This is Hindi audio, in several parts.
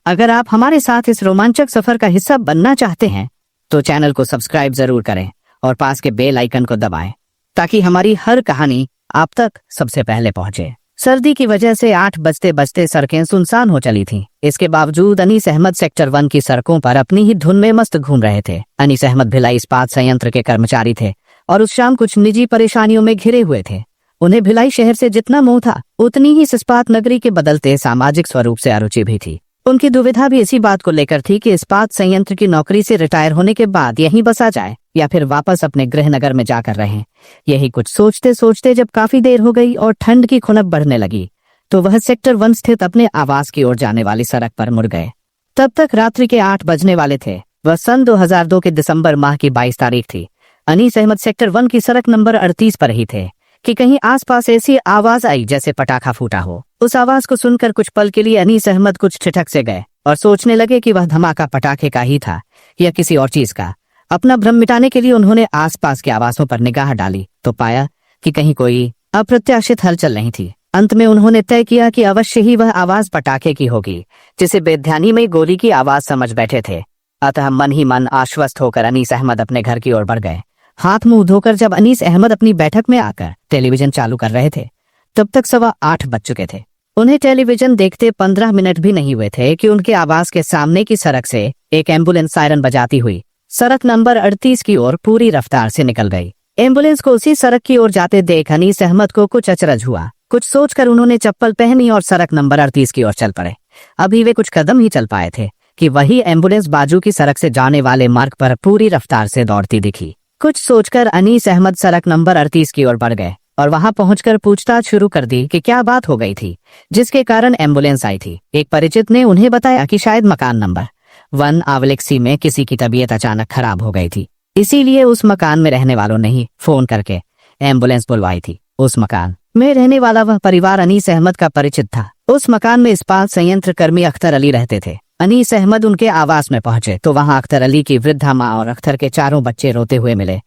अगर आप हमारे साथ इस रोमांचक सफर का हिस्सा बनना चाहते हैं तो चैनल को सब्सक्राइब जरूर करें और पास के बेल आइकन को दबाएं ताकि हमारी हर कहानी आप तक सबसे पहले पहुंचे। सर्दी की वजह से 8 बजते बजते सड़कें सुनसान हो चली थीं। इसके बावजूद अनीस अहमद सेक्टर 1 की सड़कों पर अपनी ही धुन में मस्त घूम रहे थे। अनीस अहमद भिलाई इस्पात संयंत्र के कर्मचारी थे और उस शाम कुछ निजी परेशानियों में घिरे हुए थे। उन्हें भिलाई शहर से जितना मोह था उतनी ही इस इस्पात नगरी के बदलते सामाजिक स्वरूप से अरुचि भी थी। उनकी दुविधा भी इसी बात को लेकर थी कि इस्पात संयंत्र की नौकरी से रिटायर होने के बाद यहीं बसा जाए या फिर वापस अपने गृह नगर में जाकर रहें। यही कुछ सोचते सोचते जब काफी देर हो गई और ठंड की खुनक बढ़ने लगी तो वह सेक्टर 1 स्थित अपने आवास की ओर जाने वाली सड़क पर मुड़ गए। तब तक रात्रि के 8 बजने वाले थे। वह सन 2002 के दिसंबर माह की 22 तारीख थी। अनीस अहमद सेक्टर 1 की सड़क नंबर 38 पर ही थे कि कहीं आसपास ऐसी आवाज आई जैसे पटाखा फूटा हो। उस आवाज को सुनकर कुछ पल के लिए अनीस अहमद कुछ ठिठक से गए और सोचने लगे कि वह धमाका पटाखे का ही था या किसी और चीज का। अपना भ्रम मिटाने के लिए उन्होंने आसपास के आवासों पर निगाह डाली तो पाया कि कहीं कोई अप्रत्याशित हलचल नहीं थी। अंत में उन्होंने तय किया कि अवश्य ही वह आवाज पटाखे की होगी जिसे बेध्यानी में गोली की आवाज समझ बैठे थे। अतः मन ही मन आश्वस्त होकर अनीस अहमद अपने घर की ओर बढ़ गए। हाथ मुंह धोकर जब अनीस अहमद अपनी बैठक में आकर टेलीविजन चालू कर रहे थे तब तक 8:15 बज चुके थे। उन्हें टेलीविजन देखते 15 मिनट भी नहीं हुए थे कि उनके आवास के सामने की सड़क से एक एम्बुलेंस सायरन बजाती हुई सड़क नंबर 38 की ओर पूरी रफ्तार से निकल गई। एम्बुलेंस को उसी सड़क की ओर जाते देख अनीस अहमद को कुछ अचरज हुआ। कुछ सोचकर उन्होंने चप्पल पहनी और सड़क नंबर 38 की ओर चल पड़े। अभी वे कुछ कदम ही चल पाए थे कि वही एम्बुलेंस बाजू की सड़क से जाने वाले मार्ग पर पूरी रफ्तार से दौड़ती दिखी। कुछ सोचकर अनीस अहमद सड़क नंबर 38 की ओर बढ़ गए और वहां पहुंचकर पूछताछ शुरू कर दी कि क्या बात हो गई थी जिसके कारण एम्बुलेंस आई थी। एक परिचित ने उन्हें बताया कि शायद मकान नंबर 1 आवलिक्सी में किसी की तबीयत अचानक खराब हो गई थी, इसीलिए उस मकान में रहने वालों ने ही फोन करके एम्बुलेंस बुलवाई थी। उस मकान में रहने वाला वह परिवार अनीस अहमद का परिचित था। उस मकान में इस्पात संयंत्र कर्मी अख्तर अली रहते थे। अनीस अहमद उनके आवास में पहुंचे तो वहां अख्तर अली की वृद्धा माँ और अख्तर के 4 बच्चे रोते हुए मिले।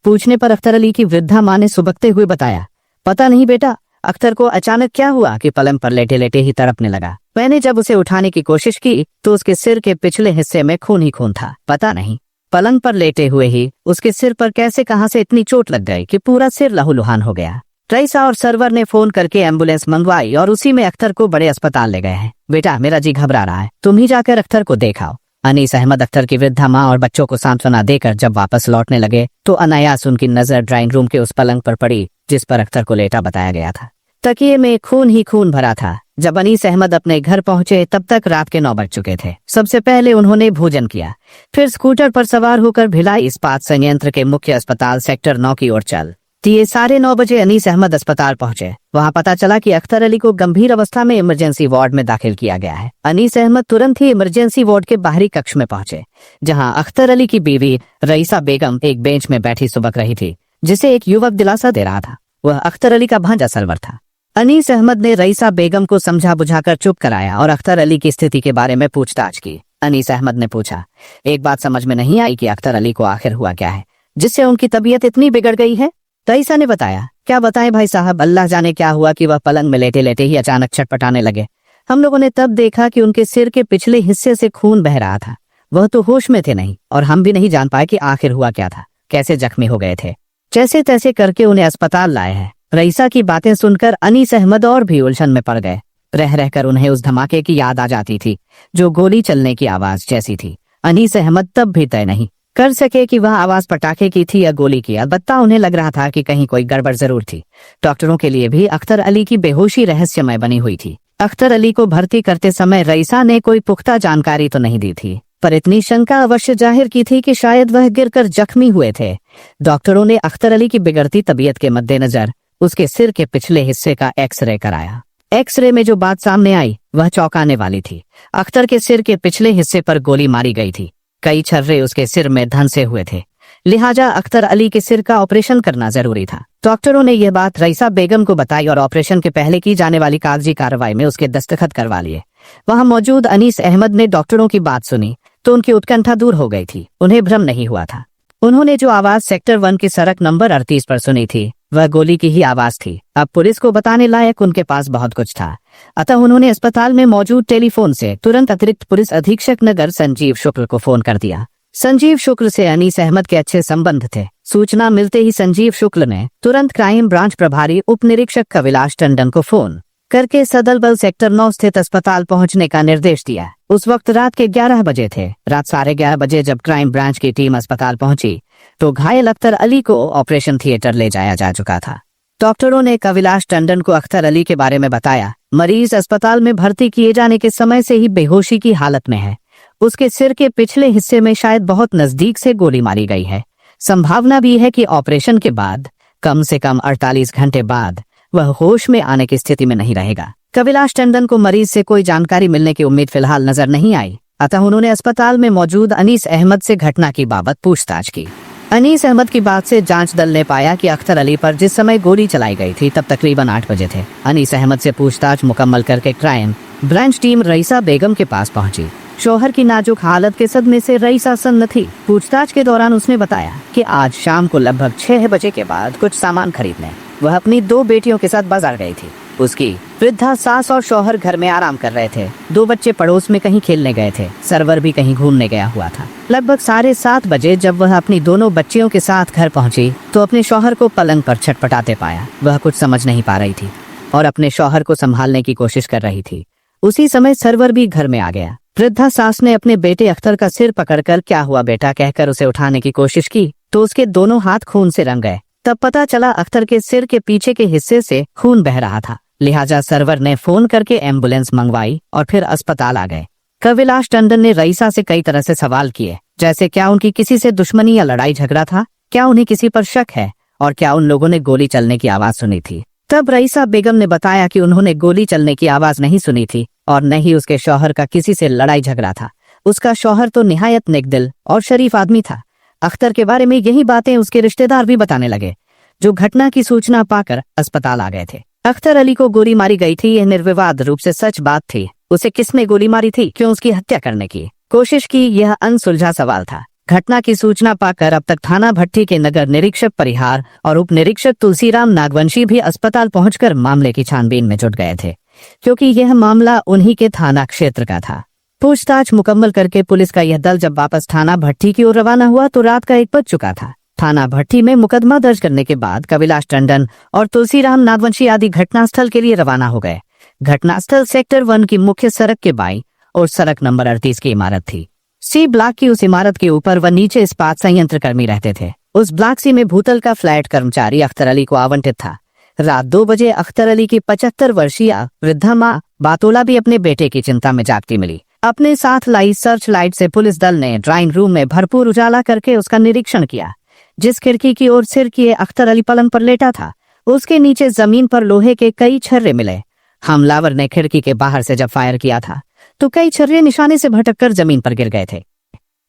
पूछने पर अख्तर अली की वृद्धा माँ ने सुबकते हुए बताया, पता नहीं बेटा, अख्तर को अचानक क्या हुआ कि पलंग पर लेटे लेटे ही तड़पने लगा। मैंने जब उसे उठाने की कोशिश की तो उसके सिर के पिछले हिस्से में खून ही खून था। पता नहीं पलंग पर लेटे हुए ही उसके सिर पर कैसे कहां से इतनी चोट लग गई कि पूरा सिर लहूलुहान हो गया। रईसा और सरवर ने फोन करके एम्बुलेंस मंगवाई और उसी में अख्तर को बड़े अस्पताल ले गए हैं। बेटा, मेरा जी घबरा रहा है, तुम ही जाकर अख्तर को देखाओ। अनीस अहमद अख्तर की वृद्धा माँ और बच्चों को सांत्वना देकर जब वापस लौटने लगे तो अनायास उनकी नजर ड्राइंग रूम के उस पलंग पर पड़ी जिस पर अख्तर को लेटा बताया गया था। तकिए में खून ही खून भरा था। जब अनीस अहमद अपने घर पहुंचे तब तक रात के 9 बज चुके थे। सबसे पहले उन्होंने भोजन किया, फिर स्कूटर पर सवार होकर भिलाई इस्पात संयंत्र के मुख्य अस्पताल सेक्टर 9 की ओर चल दिए। 9:30 बजे अनीस अहमद अस्पताल पहुंचे। वहां पता चला कि अख्तर अली को गंभीर अवस्था में इमरजेंसी वार्ड में दाखिल किया गया है। अनीस अहमद तुरंत ही इमरजेंसी वार्ड के बाहरी कक्ष में पहुंचे जहां अख्तर अली की बीवी रईसा बेगम एक बेंच में बैठी सुबक रही थी जिसे एक युवक दिलासा दे रहा था। वह अख्तर अली का भांजा सरवर था। अनीस अहमद ने रईसा बेगम को समझा बुझाकर चुप कराया और अख्तर अली की स्थिति के बारे में पूछताछ की। अनीस अहमद ने पूछा, एक बात समझ में नहीं आई कि अख्तर अली को आखिर हुआ क्या है जिससे उनकी तबीयत इतनी बिगड़ गई है। रईसा ने बताया, क्या बताएं भाई साहब, अल्लाह जाने क्या हुआ कि वह पलंग में लेटे लेटे ही अचानक छटपटाने लगे। हम लोगों ने तब देखा कि उनके सिर के पिछले हिस्से से खून बह रहा था। वह तो होश में थे नहीं और हम भी नहीं जान पाए कि आखिर हुआ क्या था, कैसे जख्मी हो गए थे। जैसे तैसे करके उन्हें अस्पताल लाए हैं। रईसा की बातें सुनकर अनीस अहमद और भी उलझन में पड़ गए। रह रहकर उन्हें उस धमाके की याद आ जाती थी जो गोली चलने की आवाज जैसी थी। अनीस अहमद तब भी तय नहीं कर सके कि वह आवाज पटाखे की थी या गोली की। अलबत्ता उन्हें लग रहा था कि कहीं कोई गड़बड़ जरूर थी। डॉक्टरों के लिए भी अख्तर अली की बेहोशी रहस्यमय बनी हुई थी। अख्तर अली को भर्ती करते समय रईसा ने कोई पुख्ता जानकारी तो नहीं दी थी, पर इतनी शंका अवश्य जाहिर की थी कि शायद वह गिरकर जख्मी हुए थे। डॉक्टरों ने अख्तर अली की बिगड़ती तबीयत के मद्देनजर उसके सिर के पिछले हिस्से का एक्सरे कराया। एक्सरे में जो बात सामने आई वह चौंकाने वाली थी। अख्तर के सिर के पिछले हिस्से पर गोली मारी गई थी। कई छर्रे उसके सिर में धंसे हुए थे, लिहाजा अख्तर अली के सिर का ऑपरेशन करना जरूरी था। डॉक्टरों ने यह बात रईसा बेगम को बताई और ऑपरेशन के पहले की जाने वाली कागजी कार्रवाई में उसके दस्तखत करवा लिए। वहां मौजूद अनीस अहमद ने डॉक्टरों की बात सुनी तो उनकी उत्कंठा दूर हो गई थी। उन्हें भ्रम नहीं हुआ था। उन्होंने जो आवाज सेक्टर 1 की सड़क नंबर 38 पर सुनी थी वह गोली की ही आवाज थी। अब पुलिस को बताने लायक उनके पास बहुत कुछ था, अतः उन्होंने अस्पताल में मौजूद टेलीफोन से तुरंत अतिरिक्त पुलिस अधीक्षक नगर संजीव शुक्ल को फोन कर दिया। संजीव शुक्ल से अनीस अहमद के अच्छे संबंध थे। सूचना मिलते ही संजीव शुक्ल ने तुरंत क्राइम ब्रांच प्रभारी उप निरीक्षक कविलाश टंडन को फोन करके सदल बल सेक्टर 9 स्थित अस्पताल पहुंचने का निर्देश दिया। उस वक्त रात के 11 बजे थे। रात 11:30 बजे जब क्राइम ब्रांच की टीम अस्पताल पहुंची तो घायल अख्तर अली को ऑपरेशन थिएटर ले जाया जा चुका था। डॉक्टरों ने कविलाश टंडन को अख्तर अली के बारे में बताया। मरीज अस्पताल में भर्ती किए जाने के समय से ही बेहोशी की हालत में है। उसके सिर के पिछले हिस्से में शायद बहुत नजदीक से गोली मारी गई है। संभावना भी है कि ऑपरेशन के बाद कम से कम 48 घंटे बाद वह होश में आने की स्थिति में नहीं रहेगा। कविलाश टंडन को मरीज से कोई जानकारी मिलने की उम्मीद फिलहाल नजर नहीं आई, अतः उन्होंने अस्पताल में मौजूद अनीस अहमद से घटना की बाबत पूछताछ की। अनीस अहमद की बात से जांच दल ने पाया कि अख्तर अली पर जिस समय गोली चलाई गई थी तब तकरीबन 8 बजे थे। अनीस अहमद से पूछताछ मुकम्मल करके क्राइम ब्रांच टीम रईसा बेगम के पास पहुंची। शौहर की नाजुक हालत के सदमे से रईसा सन्न थी। पूछताछ के दौरान उसने बताया कि आज शाम को लगभग 6 बजे के बाद कुछ सामान खरीदने वह अपनी 2 बेटियों के साथ बाजार गई थी। उसकी वृद्धा सास और शौहर घर में आराम कर रहे थे। 2 बच्चे पड़ोस में कहीं खेलने गए थे। सरवर भी कहीं घूमने गया हुआ था। लगभग 7:30 बजे जब वह अपनी दोनों बच्चियों के साथ घर पहुंची तो अपने शौहर को पलंग पर छटपटाते पाया। वह कुछ समझ नहीं पा रही थी और अपने शौहर को संभालने की कोशिश कर रही थी। उसी समय सरवर भी घर में आ गया। वृद्धा सास ने अपने बेटे अख्तर का सिर पकड़कर क्या हुआ बेटा कहकर उसे उठाने की कोशिश की तो उसके दोनों हाथ खून से रंग गए। तब पता चला अख्तर के सिर के पीछे के हिस्से से खून बह रहा था। लिहाजा सरवर ने फोन करके एम्बुलेंस मंगवाई और फिर अस्पताल आ गए। कविलाश टंडन ने रईसा से कई तरह से सवाल किए, जैसे क्या उनकी किसी से दुश्मनी या लड़ाई झगड़ा था, क्या उन्हें किसी पर शक है और क्या उन लोगों ने गोली चलने की आवाज सुनी थी। तब रईसा बेगम ने बताया कि उन्होंने गोली चलने की आवाज नहीं सुनी थी और न ही उसके शौहर का किसी से लड़ाई झगड़ा था। उसका शौहर तो निहायत नेकदिल और शरीफ आदमी था। अख्तर के बारे में यही बातें उसके रिश्तेदार भी बताने लगे, जो घटना की सूचना पाकर अस्पताल आ गए थे। अख्तर अली को गोली मारी गई थी, यह निर्विवाद रूप से सच बात थी। उसे किसने गोली मारी थी, क्यों उसकी हत्या करने की कोशिश की, यह अनसुलझा सवाल था। घटना की सूचना पाकर अब तक थाना भट्टी के नगर निरीक्षक परिहार और उप निरीक्षक तुलसीराम नागवंशी भी अस्पताल पहुंचकर मामले की छानबीन में जुट गए थे, क्योंकि यह मामला उन्हीं के थाना क्षेत्र का था। पूछताछ मुकम्मल करके पुलिस का यह दल जब वापस थाना भट्टी की ओर रवाना हुआ तो रात का 1 बज चुका था। थाना भट्टी में मुकदमा दर्ज करने के बाद कविलाश टंडन और तुलसीराम नागवंशी आदि घटनास्थल के लिए रवाना हो गए। घटनास्थल सेक्टर 1 की मुख्य सड़क के बाईं और सड़क नंबर 38 की इमारत थी। सी ब्लॉक की उस इमारत के ऊपर व नीचे इस्पात संयंत्र कर्मी रहते थे। उस ब्लॉक सी में भूतल का फ्लैट कर्मचारी अख्तर अली को आवंटित था। रात 2 बजे अख्तर अली की 75 वर्षीय वृद्धा माँ बातोला भी अपने बेटे की चिंता में जागती मिली। अपने साथ लाई सर्च लाइट से पुलिस दल ने ड्राइंग रूम में भरपूर उजाला करके उसका निरीक्षण किया। जिस खिड़की की ओर सिर किए अख्तर अली पलंग पर लेटा था, उसके नीचे जमीन पर लोहे के कई छर्रे मिले। हमलावर ने खिड़की के बाहर से जब फायर किया था तो कई छर्रे निशाने से भटककर जमीन पर गिर गए थे।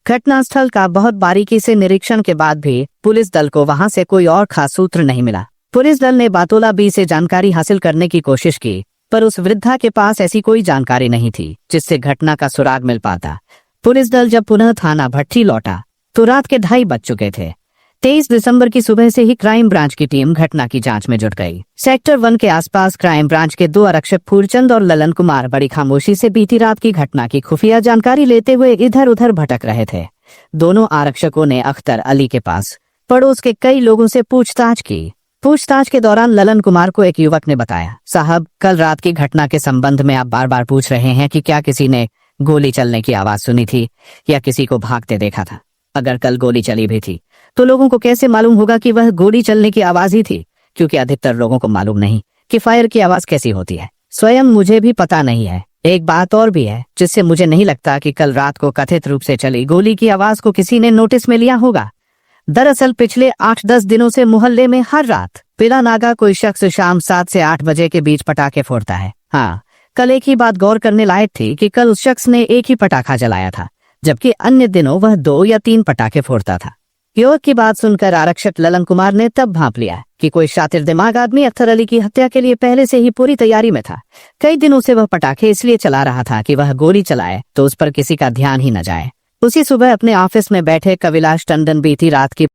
घटनास्थल का बहुत बारीकी से निरीक्षण के बाद भी पुलिस दल को वहां से कोई और खास सूत्र नहीं मिला। पुलिस दल ने बातोला बी से जानकारी हासिल करने की कोशिश की, पर उस वृद्धा के पास ऐसी कोई जानकारी नहीं थी जिससे घटना का सुराग मिल पाता। पुलिस दल जब पुनः थाना भट्टी लौटा तो रात के 2:30 बज चुके थे। 23 दिसंबर की सुबह से ही क्राइम ब्रांच की टीम घटना की जांच में जुट गई। सेक्टर 1 के आसपास क्राइम ब्रांच के 2 आरक्षक फूलचंद और ललन कुमार बड़ी खामोशी से बीती रात की घटना की खुफिया जानकारी लेते हुए इधर उधर भटक रहे थे। दोनों आरक्षकों ने अख्तर अली के पास पड़ोस के कई लोगों से पूछताछ की। पूछताछ के दौरान ललन कुमार को एक युवक ने बताया, साहब कल रात की घटना के संबंध में आप बार बार पूछ रहे हैं कि क्या किसी ने गोली चलने की आवाज सुनी थी या किसी को भागते देखा था। अगर कल गोली चली भी थी तो लोगों को कैसे मालूम होगा कि वह गोली चलने की आवाज ही थी, क्योंकि अधिकतर लोगों को मालूम नहीं कि फायर की आवाज कैसी होती है। स्वयं मुझे भी पता नहीं है। एक बात और भी है जिससे मुझे नहीं लगता कि कल रात को कथित रूप से चली गोली की आवाज को किसी ने नोटिस में लिया होगा। दरअसल पिछले 8-10 दिनों से मोहल्ले में हर रात बिला नागा कोई शख्स शाम 7 से 8 बजे के बीच पटाखे फोड़ता है। हाँ, कल एक ही बात गौर करने लायक थी कि कल उस शख्स ने एक ही पटाखा जलाया था, जबकि अन्य दिनों वह 2 या 3 पटाखे फोड़ता था। युवक की बात सुनकर आरक्षक ललन कुमार ने तब भांप लिया कि कोई शातिर दिमाग आदमी अख्तर अली की हत्या के लिए पहले से ही पूरी तैयारी में था। कई दिनों से वह पटाखे इसलिए चला रहा था कि वह गोली चलाए तो उस पर किसी का ध्यान ही न जाए। उसी सुबह अपने ऑफिस में बैठे कविलाश टंडन बीती रात की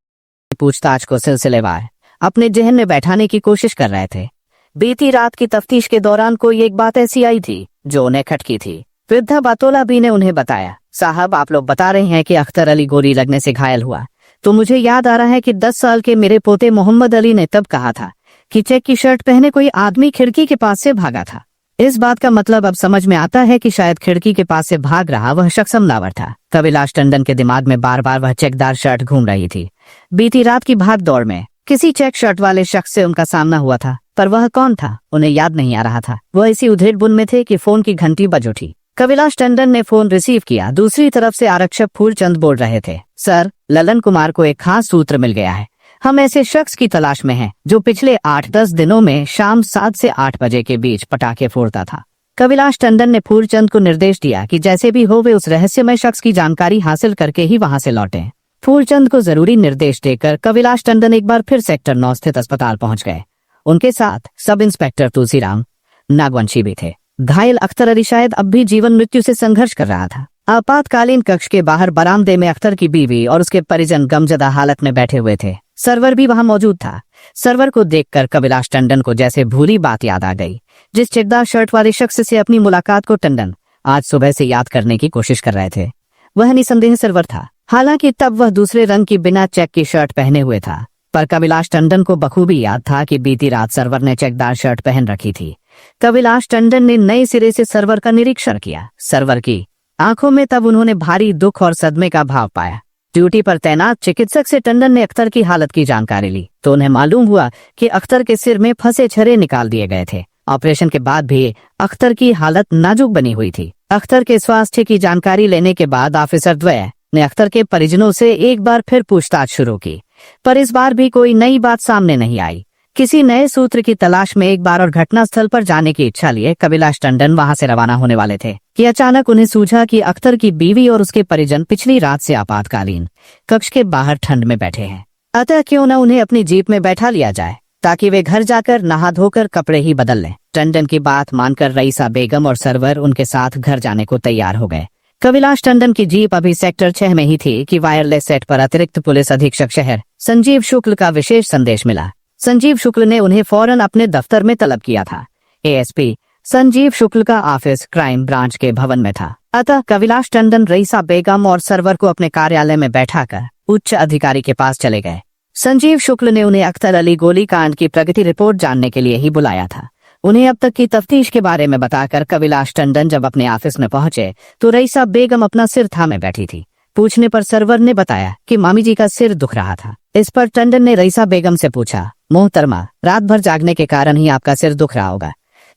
पूछताछ को सिलसिलेवार अपने जहन में बैठाने की कोशिश कर रहे थे। बीती रात की तफ्तीश के दौरान कोई एक बात ऐसी आई थी जो उन्हें खटकी थी। वृद्धा बातोला बी ने उन्हें बताया, साहब आप लोग बता रहे हैं कि अख्तर अली गोली लगने से घायल हुआ, तो मुझे याद आ रहा है कि 10 साल के मेरे पोते मोहम्मद अली ने तब कहा था कि चेक की शर्ट पहने कोई आदमी खिड़की के पास से भागा था। इस बात का मतलब अब समझ में आता है कि शायद खिड़की के पास से भाग रहा वह शख्स हमलावर था। कविलाश टंडन के दिमाग में बार बार वह चेकदार शर्ट घूम रही थी। बीती रात की भाग दौड़ में किसी चेक शर्ट वाले शख्स से उनका सामना हुआ था, पर वह कौन था उन्हें याद नहीं आ रहा था। वह इसी उधेड़ बुन में थे कि फोन की घंटी बज उठी। कविलाश टंडन ने फोन रिसीव किया। दूसरी तरफ से आरक्षक फूलचंद बोल रहे थे, सर ललन कुमार को एक खास सूत्र मिल गया है। हम ऐसे शख्स की तलाश में हैं जो पिछले 8-10 दिनों में शाम 7 से 8 बजे के बीच पटाखे फोड़ता था। कविलाश टंडन ने फूलचंद को निर्देश दिया कि जैसे भी हो वे उस रहस्यमय शख्स की जानकारी हासिल करके ही वहां से लौटें। फूलचंद को जरूरी निर्देश देकर कविलाश टंडन एक बार फिर सेक्टर 9 स्थित अस्पताल पहुंच गए। उनके साथ सब इंस्पेक्टर तुलसीराम नागवंशी भी थे। घायल अख्तर अली शायद अब भी जीवन मृत्यु से संघर्ष कर रहा था। आपातकालीन कक्ष के बाहर बरामदे में अख्तर की बीवी और उसके परिजन गमजदा हालत में बैठे हुए थे। सरवर भी वहां मौजूद था। सरवर को देखकर कविलाश टंडन को जैसे भूली बात याद आ गई। जिस चेकदार शर्ट वाले शख्स से अपनी मुलाकात को टंडन आज सुबह से याद करने की कोशिश कर रहे थे, वह निसंदेह सरवर था। हालांकि तब वह दूसरे रंग की बिना चेक की शर्ट पहने हुए था, पर कविलाश टंडन को बखूबी याद था कि बीती रात सरवर ने चेकदार शर्ट पहन रखी थी। कविलाश टंडन ने नए सिरे से सरवर का निरीक्षण किया। सरवर की आंखों में तब उन्होंने भारी दुख और सदमे का भाव पाया। ड्यूटी पर तैनात चिकित्सक से टंडन ने अख्तर की हालत की जानकारी ली तो उन्हें मालूम हुआ कि अख्तर के सिर में फंसे छर्रे निकाल दिए गए थे। ऑपरेशन के बाद भी अख्तर की हालत नाजुक बनी हुई थी। अख्तर के स्वास्थ्य की जानकारी लेने के बाद ऑफिसर द्वय ने अख्तर के परिजनों से एक बार फिर पूछताछ शुरू की, पर इस बार भी कोई नई बात सामने नहीं आई। किसी नए सूत्र की तलाश में एक बार और घटनास्थल पर जाने की इच्छा लिए कविलाश टंडन वहां से रवाना होने वाले थे कि अचानक उन्हें सूझा कि अख्तर की बीवी और उसके परिजन पिछली रात से आपातकालीन कक्ष के बाहर ठंड में बैठे हैं। अतः क्यों न उन्हें अपनी जीप में बैठा लिया जाए ताकि वे घर जाकर नहा धोकर कपड़े ही बदल लें। टंडन की बात मानकर रईसा बेगम और सरवर उनके साथ घर जाने को तैयार हो गए। कविलाश टंडन की जीप अभी सेक्टर 6 में ही थी कि वायरलेस सेट पर अतिरिक्त पुलिस अधीक्षक शहर संजीव शुक्ल का विशेष संदेश मिला। संजीव शुक्ल ने उन्हें फौरन अपने दफ्तर में तलब किया था। एएसपी संजीव शुक्ल का ऑफिस क्राइम ब्रांच के भवन में था। अतः कविलाश टंडन रईसा बेगम और सरवर को अपने कार्यालय में बैठाकर उच्च अधिकारी के पास चले गए। संजीव शुक्ल ने उन्हें अख्तर अली गोलीकांड की प्रगति रिपोर्ट जानने के लिए ही बुलाया था। उन्हें अब तक की तफ्तीश के बारे में बताकर कविलाश टंडन जब अपने ऑफिस में पहुंचे तो रईसा बेगम अपना सिर थामे बैठी थी। पूछने पर सरवर ने बताया कि मामी जी का सिर दुख रहा था। इस पर टंडन ने रईसा बेगम से पूछा, मोहतरमा रात भर जागने के कारण ही आपका सिर दुख रहा होगा,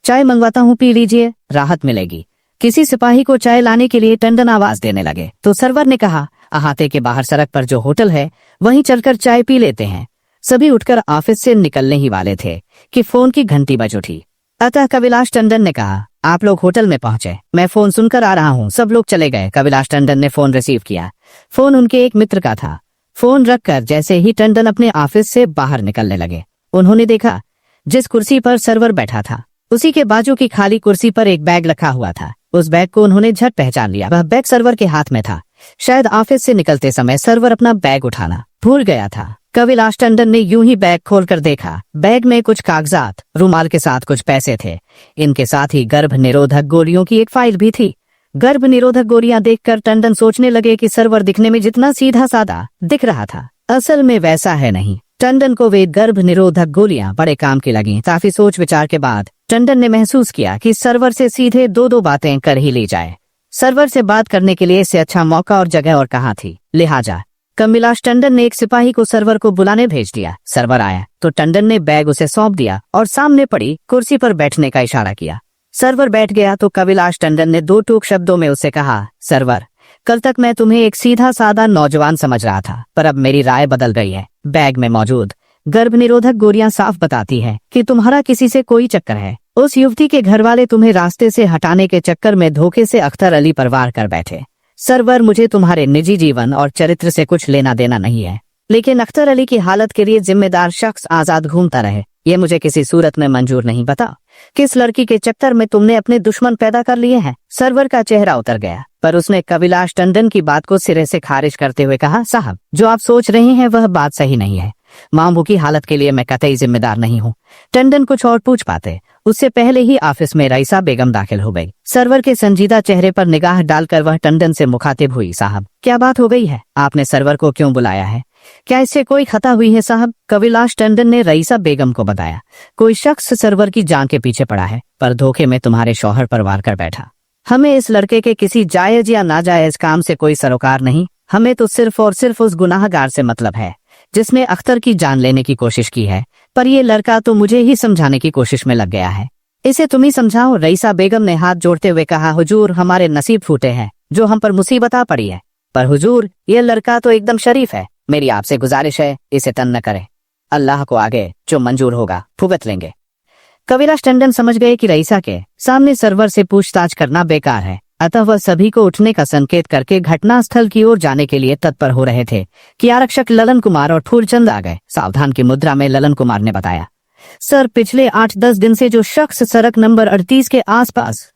चाय मंगवाता हूँ पी लीजिए, राहत मिलेगी। किसी सिपाही को चाय लाने के लिए टंडन आवाज देने लगे तो सरवर ने कहा, अहाते के बाहर सड़क पर जो होटल है वहीं चलकर चाय पी लेते हैं। सभी उठकर ऑफिस से निकलने ही वाले थे कि फोन की घंटी बज उठी। अतः कविलाश टंडन ने कहा, आप लोग होटल में पहुंचे, मैं फोन सुनकर आ रहा हूँ। सब लोग चले गए। कविलाश टंडन ने फोन रिसीव किया। फोन उनके एक मित्र का था। फोन रखकर जैसे ही टंडन अपने ऑफिस से बाहर निकलने लगे, उन्होंने देखा जिस कुर्सी पर सरवर बैठा था उसी के बाजू की खाली कुर्सी पर एक बैग रखा हुआ था। उस बैग को उन्होंने झट पहचान लिया। वह बैग सरवर के हाथ में था। शायद ऑफिस से निकलते समय सरवर अपना बैग उठाना भूल गया था। कविलाश टंडन ने यूं ही बैग खोलकर देखा। बैग में कुछ कागजात, रुमाल के साथ कुछ पैसे थे। इनके साथ ही गर्भ निरोधक गोलियों की एक फाइल भी थी। गर्भ निरोधक गोलियां देखकर टंडन सोचने लगे कि सरवर दिखने में जितना सीधा सादा दिख रहा था, असल में वैसा है नहीं। टंडन को वे गर्भ निरोधक गोलियां बड़े काम की लगी। काफी सोच विचार के बाद टंडन ने महसूस किया कि सरवर से सीधे दो बातें कर ही ली जाए। सरवर से बात करने के लिए इससे अच्छा मौका और जगह और कहाँ थी। लिहाजा कविलाश टंडन ने एक सिपाही को सरवर को बुलाने भेज दिया। सरवर आया तो टंडन ने बैग उसे सौंप दिया और सामने पड़ी कुर्सी पर बैठने का इशारा किया। सरवर बैठ गया तो कविलाश टंडन ने दो टूक शब्दों में उसे कहा, सरवर, कल तक मैं तुम्हें एक सीधा सादा नौजवान समझ रहा था, पर अब मेरी राय बदल गई है। बैग में मौजूद गर्भ निरोधक गोलियां साफ बताती है कि तुम्हारा किसी से कोई चक्कर है। उस युवती के घर वाले तुम्हें रास्ते से हटाने के चक्कर में धोखे से अख्तर अली पर वार कर बैठे। सरवर, मुझे तुम्हारे निजी जीवन और चरित्र से कुछ लेना देना नहीं है, लेकिन अख्तर अली की हालत के लिए जिम्मेदार शख्स आजाद घूमता रहे, ये मुझे किसी सूरत में मंजूर नहीं। बता, किस लड़की के चक्कर में तुमने अपने दुश्मन पैदा कर लिए हैं? सरवर का चेहरा उतर गया, पर उसने कविलाश टंडन की बात को सिरे से खारिज करते हुए कहा, साहब, जो आप सोच रहे हैं वह बात सही नहीं है। मामू की हालत के लिए मैं कतई जिम्मेदार नहीं हूँ। टंडन कुछ और पूछ पाते उससे पहले ही ऑफिस में रईसा बेगम दाखिल हो गई। सर्वर के संजीदा चेहरे पर निगाह डालकर वह टंडन से मुखातिब हुई। साहब, क्या बात हो गई है? आपने सर्वर को क्यों बुलाया है? क्या इससे कोई खता हुई है साहब? कविलाश टंडन ने रईसा बेगम को बताया। कोई शख्स सर्वर की जान के पीछे पड़ा है, पर धोखे में तुम्हारे शौहर पर वार कर बैठा। हमें इस लड़के के किसी जायज या नाजायज काम से कोई सरोकार नहीं। हमें तो सिर्फ और सिर्फ उस गुनाहगार से मतलब है जिसने अख्तर की जान लेने की कोशिश की है। पर ये लड़का तो मुझे ही समझाने की कोशिश में लग गया है। इसे तुम ही समझाओ। रईसा बेगम ने हाथ जोड़ते हुए कहा, हुजूर, हमारे नसीब फूटे हैं जो हम पर मुसीबत आ पड़ी है। पर हुजूर, ये लड़का तो एकदम शरीफ है। मेरी आपसे गुजारिश है, इसे तंग न करें। अल्लाह को आगे जो मंजूर होगा भुगत लेंगे। कविलाश टंडन समझ गए कि रईसा के सामने सर्वर से पूछताछ करना बेकार है, अतः वह सभी को उठने का संकेत करके घटनास्थल की ओर जाने के लिए तत्पर हो रहे थे कि आरक्षक ललन कुमार और फूलचंद आ गए। सावधान की मुद्रा में ललन कुमार ने बताया, सर, पिछले 8-10 दिन से जो शख्स सड़क नंबर 38 के आसपास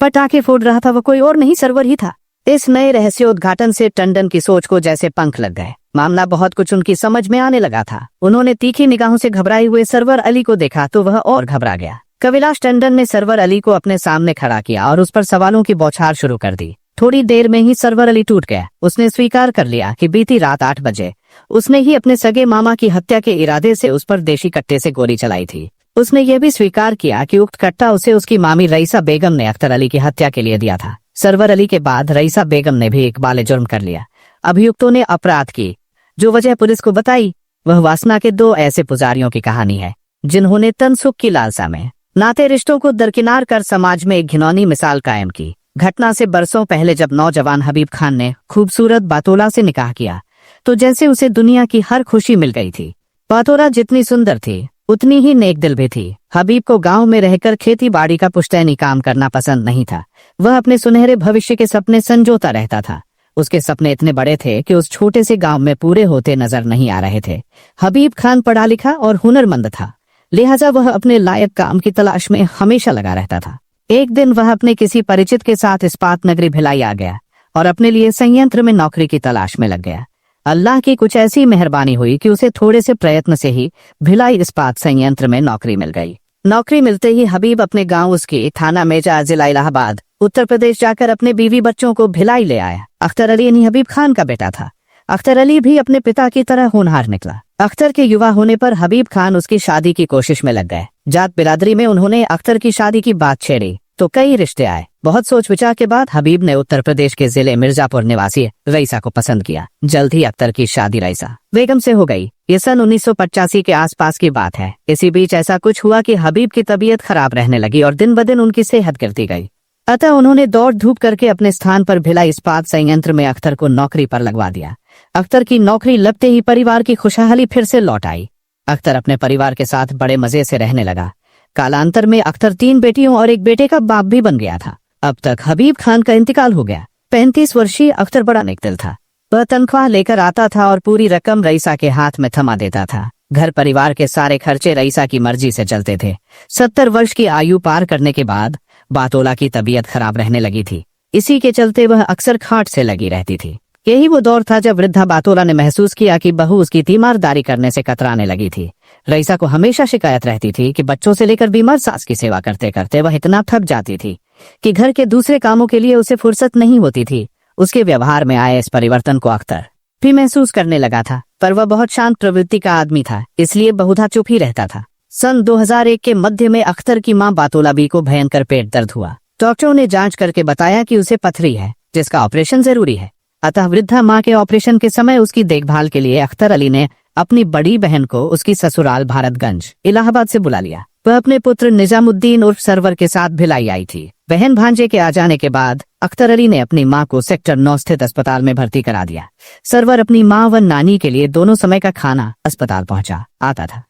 पटाखे फोड़ रहा था, वह कोई और नहीं, सर्वर ही था। इस नए रहस्योद्घाटन से टंडन की सोच को जैसे पंख लग गए। मामला बहुत कुछ उनकी समझ में आने लगा था। उन्होंने तीखी निगाहों से घबराए हुए सर्वर अली को देखा तो वह और घबरा गया। कविलाश टंडन ने सर्वर अली को अपने सामने खड़ा किया और उस पर सवालों की बौछार शुरू कर दी। थोड़ी देर में ही सर्वर अली टूट गया। उसने स्वीकार कर लिया कि बीती रात 8 बजे उसने ही अपने सगे मामा की हत्या के इरादे से उस पर देशी कट्टे से गोली चलाई थी। उसने यह भी स्वीकार किया कि उक्त कट्टा उसे उसकी मामी रईसा बेगम ने अख्तर अली की हत्या के लिए दिया था। सर्वर अली के बाद रईसा बेगम ने भी इकबाल जुर्म कर लिया। अभियुक्तों ने अपराध की जो वजह पुलिस को बताई, वह वासना के 2 ऐसे पुजारियों की कहानी है जिन्होंने तनसुख की लालसा में नाते रिश्तों को दरकिनार कर समाज में एक घिनौनी मिसाल कायम की। घटना से बरसों पहले जब नौजवान हबीब खान ने खूबसूरत बातोला से निकाह किया तो जैसे उसे दुनिया की हर खुशी मिल गई थी। बातोला जितनी सुंदर थी उतनी ही नेक दिल भी थी। हबीब को गांव में रहकर खेती बाड़ी का पुश्तैनी काम करना पसंद नहीं था। वह अपने सुनहरे भविष्य के सपने संजोता रहता था। उसके सपने इतने बड़े थे कि उस छोटे से गांव में पूरे होते नजर नहीं आ रहे थे। हबीब खान पढ़ा लिखा और हुनरमंद था, लिहाजा वह अपने लायक काम की तलाश में हमेशा लगा रहता था। एक दिन वह अपने किसी परिचित के साथ इस्पात नगरी भिलाई आ गया और अपने लिए संयंत्र में नौकरी की तलाश में लग गया। अल्लाह की कुछ ऐसी मेहरबानी हुई कि उसे थोड़े से प्रयत्न से ही भिलाई इस्पात संयंत्र में नौकरी मिल गई। नौकरी मिलते ही हबीब अपने गांव उसके थाना मेजा जिला इलाहाबाद उत्तर प्रदेश जाकर अपने बीवी बच्चों को भिलाई ले आया। अख्तर अली यानी हबीब खान का बेटा था। अख्तर अली भी अपने पिता की तरह होनहार निकला। अख्तर के युवा होने पर हबीब खान उसकी शादी की कोशिश में लग गए। जात बिरादरी में उन्होंने अख्तर की शादी की बात छेड़ी तो कई रिश्ते आए। बहुत सोच विचार के बाद हबीब ने उत्तर प्रदेश के जिले मिर्जापुर निवासी रईसा को पसंद किया। जल्द ही अख्तर की शादी रईसा बेगम से हो गई। ये सन 1985 के आसपास की बात है। इसी बीच ऐसा कुछ हुआ कि हबीब की तबीयत खराब रहने लगी और दिन ब दिन उनकी सेहत गिरती गई। अतः उन्होंने दौड़ धूप करके अपने स्थान पर भिलाई इस्पात संयंत्र में अख्तर को नौकरी पर लगवा दिया। अख्तर की नौकरी लगते ही परिवार की खुशहाली फिर से लौट आई। अख्तर अपने परिवार के साथ बड़े मजे से रहने लगा। कालांतर में अख्तर 3 बेटियों और 1 बेटे का बाप भी बन गया था। अब तक हबीब खान का इंतकाल हो गया। 35 वर्षीय अख्तर बड़ा नेकदिल था। वह तनख्वाह लेकर आता था और पूरी रकम रईसा के हाथ में थमा देता था। घर परिवार के सारे खर्चे रईसा की मर्जी से चलते थे। 70 वर्ष की आयु पार करने के बाद बातोला की तबीयत खराब रहने लगी थी। इसी के चलते वह अक्सर खाट से लगी रहती थी। यही वो दौर था जब वृद्धा बातोला ने महसूस किया कि बहू उसकी तीमारदारी करने से कतराने लगी थी। रईसा को हमेशा शिकायत रहती थी कि बच्चों से लेकर बीमार सास की सेवा करते करते वह इतना थक जाती थी कि घर के दूसरे कामों के लिए उसे फुर्सत नहीं होती थी। उसके व्यवहार में आए इस परिवर्तन को अख्तर भी महसूस करने लगा था, पर वह बहुत शांत प्रवृत्ति का आदमी था, इसलिए बहुधा चुप ही रहता था। सन 2001 के मध्य में अख्तर की मां बातोला बी को भयंकर पेट दर्द हुआ। डॉक्टरों ने जांच करके बताया कि उसे पथरी है जिसका ऑपरेशन जरूरी है। अतः वृद्धा मां के ऑपरेशन के समय उसकी देखभाल के लिए अख्तर अली ने अपनी बड़ी बहन को उसकी ससुराल भारतगंज इलाहाबाद से बुला लिया। वह अपने पुत्र निजामुद्दीन उर्फ सरवर के साथ भिलाई आई थी। बहन भांजे के आ जाने के बाद अख्तर अली ने अपनी मां को सेक्टर 9 स्थित अस्पताल में भर्ती करा दिया। सरवर अपनी मां व नानी के लिए दोनों समय का खाना अस्पताल पहुंचा आता था।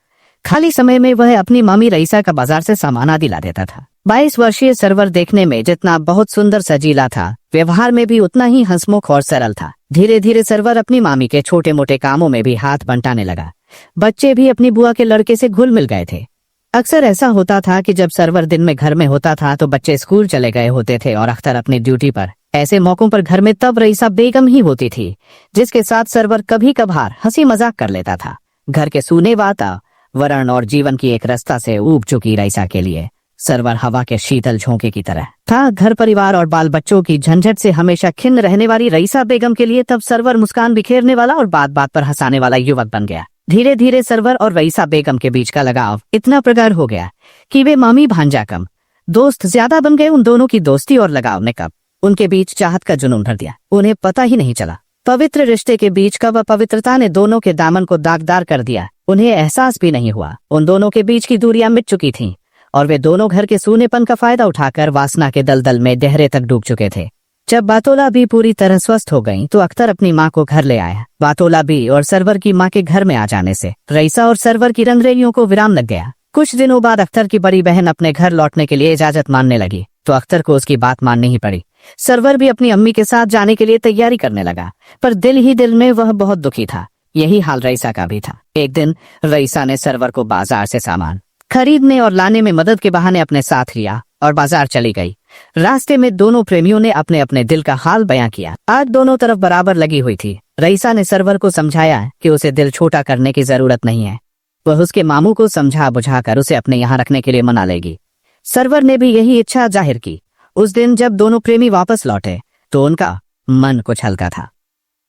खाली समय में वह अपनी मामी रईसा का बाजार से सामान आदि ला देता था। 22 वर्षीय सरवर देखने में जितना बहुत सुंदर सजीला था, व्यवहार में भी उतना ही हंसमुख और सरल था। धीरे धीरे सरवर अपनी मामी के छोटे मोटे कामों में भी हाथ बंटाने लगा। बच्चे भी अपनी बुआ के लड़के से घुल मिल गए थे। अक्सर ऐसा होता था कि जब सरवर दिन में घर में होता था तो बच्चे स्कूल चले गए होते थे और अख्तर अपनी ड्यूटी पर। ऐसे मौकों पर घर में तब रईसा बेगम ही होती थी, जिसके साथ सरवर कभी कभार हंसी मजाक कर लेता था। घर के सूने वातावरण और जीवन की एक रास्ता से ऊब चुकी रईसा के लिए सरवर हवा के शीतल झोंके की तरह था। घर परिवार और बाल बच्चों की झंझट से हमेशा खिन्न रहने वाली रईसा बेगम के लिए तब सरवर मुस्कान बिखेरने वाला और बात बात पर हंसाने वाला युवक बन गया। धीरे धीरे सरवर और रईसा बेगम के बीच का लगाव इतना प्रगाढ़ हो गया कि वे मामी भांजा कम दोस्त ज्यादा बन गए। उन दोनों की दोस्ती और लगाव ने कब उनके बीच चाहत का जुनून भर दिया, उन्हें पता ही नहीं चला। पवित्र रिश्ते के बीच कब अपवित्रता ने दोनों के दामन को दागदार कर दिया, उन्हें एहसास भी नहीं हुआ। उन दोनों के बीच की दूरियां मिट चुकी थीं और वे दोनों घर के सूनेपन का फायदा उठाकर वासना के दलदल में गहरे तक डूब चुके थे। जब बातोला भी पूरी तरह स्वस्थ हो गईं, तो अख्तर अपनी माँ को घर ले आया। बातोला भी और सरवर की माँ के घर में आ जाने से रईसा और सरवर की रंगरेलियों को विराम लग गया। कुछ दिनों बाद अख्तर की बड़ी बहन अपने घर लौटने के लिए इजाजत मांगने लगी, तो अख्तर को उसकी बात माननी ही पड़ी। सरवर भी अपनी अम्मी के साथ जाने के लिए तैयारी करने लगा, पर दिल ही दिल में वह बहुत दुखी था। यही हाल रईसा का भी था। एक दिन रईसा ने सरवर को बाजार से सामान खरीदने और लाने में मदद के बहाने अपने साथ लिया और बाजार चली गई। रास्ते में दोनों प्रेमियों ने अपने अपने दिल का हाल बयां किया। आज दोनों तरफ बराबर लगी हुई थी। रईसा ने सरवर को समझाया कि उसे दिल छोटा करने की जरूरत नहीं है, वह उसके मामू को समझा बुझाकर उसे अपने यहाँ रखने के लिए मना लेगी। सरवर ने भी यही इच्छा जाहिर की। उस दिन जब दोनों प्रेमी वापस लौटे तो उनका मन कुछ हल्का था।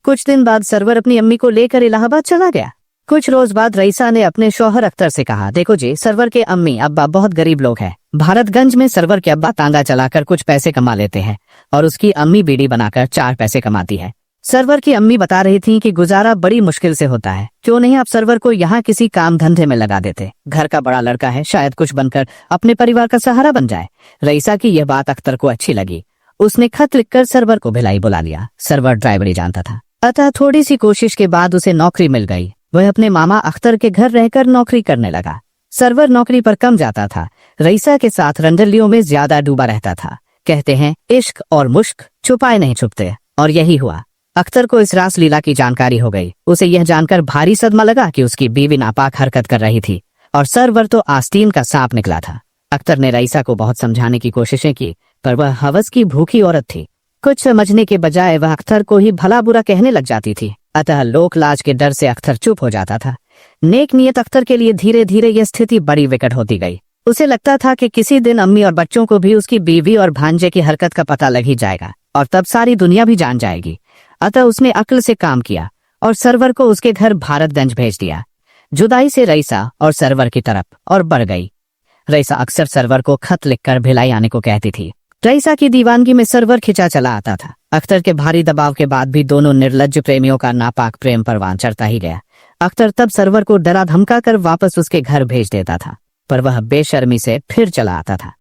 कुछ दिन बाद सरवर अपनी अम्मी को लेकर इलाहाबाद चला गया। कुछ रोज बाद रईसा ने अपने शौहर अख्तर से कहा, देखो जी, सरवर के अम्मी अब्बा बहुत गरीब लोग हैं। भारतगंज में सरवर के अब्बा तांगा चलाकर कुछ पैसे कमा लेते हैं और उसकी अम्मी बीड़ी बनाकर 4 पैसे कमाती है। सरवर की अम्मी बता रही थी कि गुजारा बड़ी मुश्किल से होता है, क्यों नहीं आप सरवर को यहाँ किसी काम धंधे में लगा देते। घर का बड़ा लड़का है, शायद कुछ बनकर अपने परिवार का सहारा बन जाए। रईसा की यह बात अख्तर को अच्छी लगी। उसने खत लिखकर सरवर को भिलाई बुला लिया। सरवर ड्राइवरी जानता था, अतः थोड़ी सी कोशिश के बाद उसे नौकरी मिल गई। वह अपने मामा अख्तर के घर रहकर नौकरी करने लगा। सरवर नौकरी पर कम जाता था, रईसा के साथ रंडलियों में ज्यादा डूबा रहता था। कहते हैं इश्क और मुश्क छुपाए नहीं छुपते, और यही हुआ। अख्तर को इस रासलीला की जानकारी हो गई। उसे यह जानकर भारी सदमा लगा कि उसकी बीवी नापाक हरकत कर रही थी और सरवर तो आस्तीन का सांप निकला था। अख्तर ने रईसा को बहुत समझाने की कोशिशें की, पर वह हवस की भूखी औरत थी। कुछ समझने के बजाय वह अख्तर को ही भला बुरा कहने लग जाती थी। अतः लोक लाज के डर से अख्तर चुप हो जाता था। नेक नियत अख्तर के लिए धीरे धीरे यह स्थिति बड़ी विकट होती गई। उसे लगता था कि किसी दिन अम्मी और बच्चों को भी उसकी बीवी और भांजे की हरकत का पता लग ही जाएगा और तब सारी दुनिया भी जान जाएगी। अतः उसने अक्ल से काम किया और सरवर को उसके घर भारतगंज भेज दिया। जुदाई से रईसा और सरवर की तरफ और बढ़ गई। रईसा अक्सर सरवर को खत लिखकर भिलाई आने को कहती थी। रईसा की दीवानगी में सरवर खिंचा चला आता था। अख्तर के भारी दबाव के बाद भी दोनों निर्लज्ज प्रेमियों का नापाक प्रेम परवान चढ़ता ही गया। अख्तर तब सरवर को डरा धमका कर वापस उसके घर भेज देता था, पर वह बेशर्मी से फिर चला आता था।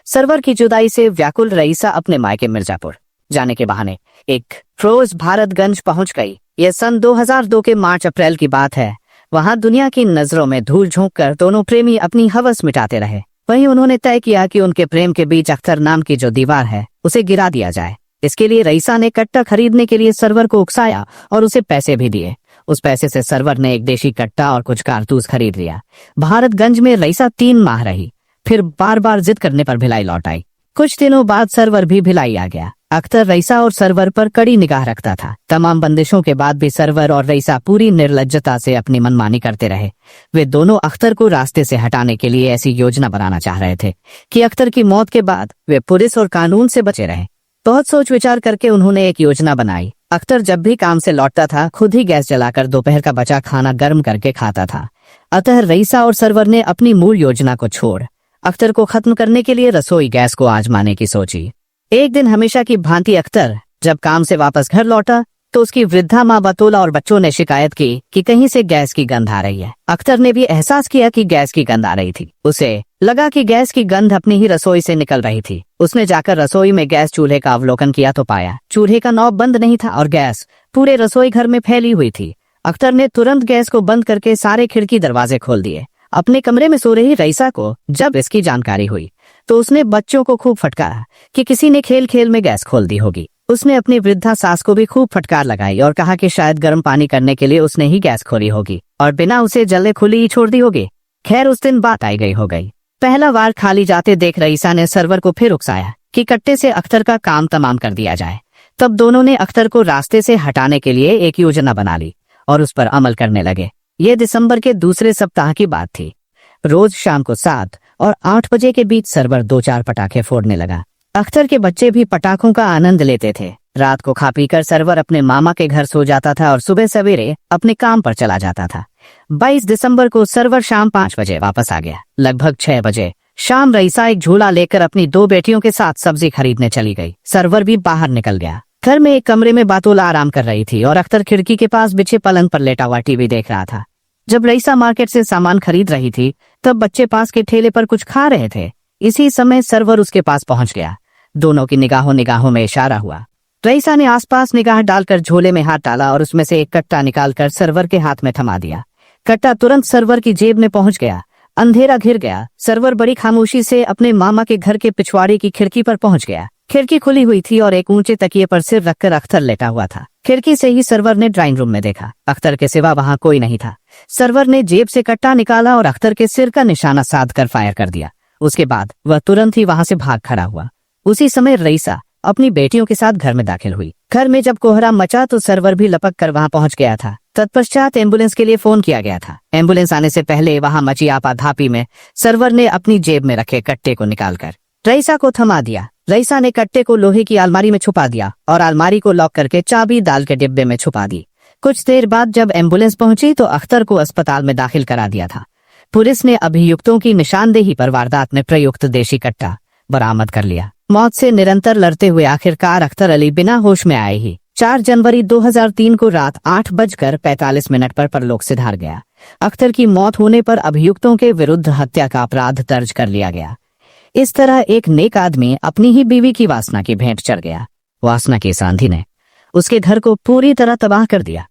सरवर की जुदाई से व्याकुल रईसा अपने मायके मिर्जापुर जाने के बहाने एक रोज भारतगंज पहुंच गई। यह सन 2002 के मार्च अप्रैल की बात है। वहां दुनिया की नजरों में धूल झोंक कर दोनों प्रेमी अपनी हवस मिटाते रहे। वहीं उन्होंने तय किया कि उनके प्रेम के बीच अख्तर नाम की जो दीवार है उसे गिरा दिया जाए। इसके लिए रईसा ने कट्टा खरीदने के लिए सरवर को उकसाया और उसे पैसे भी दिए। उस पैसे से सरवर ने एक देशी कट्टा और कुछ कारतूस खरीद लिया। भारतगंज में रईसा 3 माह रही, फिर बार बार जिद करने पर भिलाई लौट आई। कुछ दिनों बाद सरवर भी भिलाई आ गया। अख्तर रईसा और सरवर पर कड़ी निगाह रखता था। तमाम बंदिशों के बाद भी सरवर और रईसा पूरी निर्लज्जता से अपनी मनमानी करते रहे। वे दोनों अख्तर को रास्ते से हटाने के लिए ऐसी योजना बनाना चाह रहे थे कि अख्तर की मौत के बाद वे पुलिस और कानून से बचे रहे। बहुत सोच विचार करके उन्होंने एक योजना बनाई। अख्तर जब भी काम से लौटता था खुद ही गैस जलाकर दोपहर का बचा खाना गर्म करके खाता था। अतः रईसा और सरवर ने अपनी मूल योजना को छोड़ अख्तर को खत्म करने के लिए रसोई गैस को आजमाने की सोची। एक दिन हमेशा की भांति अख्तर जब काम से वापस घर लौटा तो उसकी वृद्धा माँ बतोला और बच्चों ने शिकायत की कि कहीं से गैस की गंध आ रही है। अख्तर ने भी एहसास किया कि गैस की गंध आ रही थी। उसे लगा कि गैस की गंध अपनी ही रसोई से निकल रही थी। उसने जाकर रसोई में गैस चूल्हे का अवलोकन किया तो पाया चूल्हे का नॉब बंद नहीं था और गैस पूरे रसोई घर में फैली हुई थी। अख्तर ने तुरंत गैस को बंद करके सारे खिड़की दरवाजे खोल दिए। अपने कमरे में सो रही रईसा को जब इसकी जानकारी हुई तो उसने बच्चों को खूब फटकारा कि किसी ने खेल खेल में गैस खोल दी होगी। उसने अपनी वृद्धा सास को भी खूब फटकार लगाई और कहा कि शायद गर्म पानी करने के लिए उसने ही गैस खोली होगी और बिना उसे जले खुली ही छोड़ दी होगी। खैर उस दिन बात आई गई हो गई। पहला वार खाली जाते देख रईसा ने सरवर को फिर उकसाया कि कट्टे से अख्तर का काम तमाम कर दिया जाए। तब दोनों ने अख्तर को रास्ते से हटाने के लिए एक योजना बना ली और उस पर अमल करने लगे। ये दिसंबर के दूसरे सप्ताह की बात थी। रोज शाम को 7 और 8 बजे के बीच सरवर 2-4 पटाखे फोड़ने लगा। अख्तर के बच्चे भी पटाखों का आनंद लेते थे। रात को खा पीकर सरवर अपने मामा के घर सो जाता था और सुबह सवेरे अपने काम पर चला जाता था। 22 दिसंबर को सरवर शाम 5 बजे वापस आ गया। लगभग 6 बजे शाम रईसा एक झूला लेकर अपनी 2 बेटियों के साथ सब्जी खरीदने चली गई। सरवर भी बाहर निकल गया। घर में एक कमरे में बातुला आराम कर रही थी और अख्तर खिड़की के पास बिछे पलंग पर लेटा हुआ टीवी देख रहा था। जब रईसा मार्केट से सामान खरीद रही थी तब बच्चे पास के ठेले पर कुछ खा रहे थे। इसी समय सरवर उसके पास पहुंच गया। दोनों की निगाहों में इशारा हुआ। रईसा ने आसपास निगाह डालकर झोले में हाथ डाला और उसमें से एक कट्टा निकालकर सरवर के हाथ में थमा दिया। कट्टा तुरंत सरवर की जेब में पहुंच गया। अंधेरा घिर गया। सरवर बड़ी खामोशी से अपने मामा के घर के पिछवाड़े की खिड़की पर पहुंच गया। खिड़की खुली हुई थी और एक ऊंचे तकिए पर सिर रखकर अख्तर लेटा हुआ था। खिड़की से ही सरवर ने ड्राइंग रूम में देखा। अख्तर के सिवा वहां कोई नहीं था। सरवर ने जेब से कट्टा निकाला और अख्तर के सिर का निशाना साध कर फायर कर दिया। उसके बाद वह तुरंत ही वहां से भाग खड़ा हुआ। उसी समय रईसा अपनी बेटियों के साथ घर में दाखिल हुई। घर में जब कोहरा मचा तो सरवर भी लपक कर वहां पहुंच गया था। तत्पश्चात एम्बुलेंस के लिए फोन किया गया था। एम्बुलेंस आने से पहले वहां मची आपाधापी में सरवर ने अपनी जेब में रखे कट्टे को निकालकर रईसा को थमा दिया। रईसा ने कट्टे को लोहे की अलमारी में छुपा दिया और अलमारी को लॉक करके चाबी डाल के डिब्बे में छुपा दी। कुछ देर बाद जब एम्बुलेंस पहुंची तो अख्तर को अस्पताल में दाखिल करा दिया था। पुलिस ने अभियुक्तों की निशानदेही पर वारदात में प्रयुक्त देशी कट्टा बरामद कर लिया। मौत से निरंतर लड़ते हुए आखिरकार अख्तर अली बिना होश में आए ही 4 जनवरी 2003 को रात 8:45 पर परलोक सिधार गया। अख्तर की मौत होने पर अभियुक्तों के विरुद्ध हत्या का अपराध दर्ज कर लिया गया। इस तरह एक नेक आदमी अपनी ही बीवी की वासना की भेंट चढ़ गया। वासना की इस आंधी ने उसके घर को पूरी तरह तबाह कर दिया।